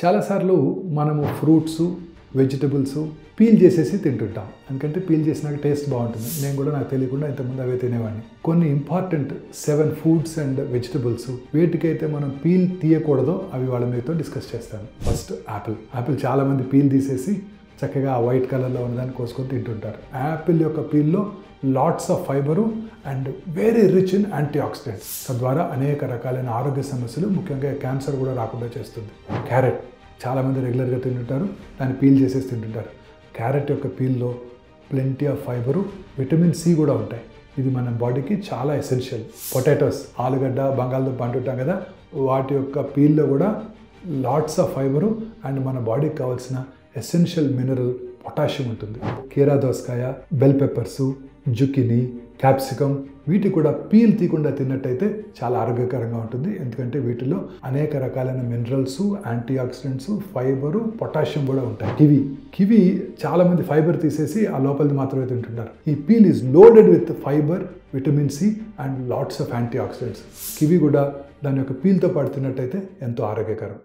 చాలాసార్లు మనము fruits, vegetables peel చేసేసి తింటుంటాం. ఎందుకంటే పీల్ చేసినాక టేస్ట్ బాగుంటుంది. నేను కూడా నాకు తెలియకుండా ఇంతకుముందు అవే తినేవాడిని. కొన్ని ఇంపార్టెంట్ 7 ఫుడ్స్ అండ్ వెజిటబుల్స్ వేటికైతే మనం పీల్ తీయకూడదో అవి వాళ్ళ మీతో డిస్కస్ చేస్తాను. ఫస్ట్ యాపిల్ చాలామంది పీల్ తీసేసి చక్కగా ఆ వైట్ కలర్లో ఉన్నదాన్ని కోసుకొని తింటుంటారు. యాపిల్ యొక్క పీల్లో lots of fibre and very rich in antioxidants. తద్వారా అనేక రకాలైన ఆరోగ్య సమస్యలు, ముఖ్యంగా క్యాన్సర్ కూడా రాకుండా చేస్తుంది. క్యారెట్ చాలామంది రెగ్యులర్గా తింటుంటారు, దాన్ని పీల్ చేసేసి తింటుంటారు. క్యారెట్ యొక్క పీల్లో plenty of fibre, vitamin C కూడా ఉంటాయి. ఇది మన బాడీకి చాలా ఎసెన్షియల్. పొటాటోస్, ఆలుగడ్డ, బంగాళదుంప అంటుంటాం కదా, వాటి యొక్క పీల్లో కూడా లాట్స్ ఆఫ్ ఫైబరు అండ్ మన బాడీకి కావాల్సిన ఎసెన్షియల్ మినరల్ పొటాషియం ఉంటుంది. కీరా దోసకాయ, బెల్ పెప్పర్సు, జుకినీ, క్యాప్సికమ్ వీటి కూడా పీల్ తీయకుండా తిన్నట్టయితే చాలా ఆరోగ్యకరంగా ఉంటుంది. ఎందుకంటే వీటిలో అనేక రకాలైన minerals, antioxidants, fibre, potassium కూడా ఉంటాయి. కివి చాలామంది ఫైబర్ తీసేసి ఆ లోపలిది మాత్రమే తింటుంటారు. ఈ peel is loaded with fibre, vitamin C and lots of antioxidants. Kiwi కూడా దాని యొక్క పీల్తో పాటు తిన్నట్టయితే ఎంతో ఆరోగ్యకరం.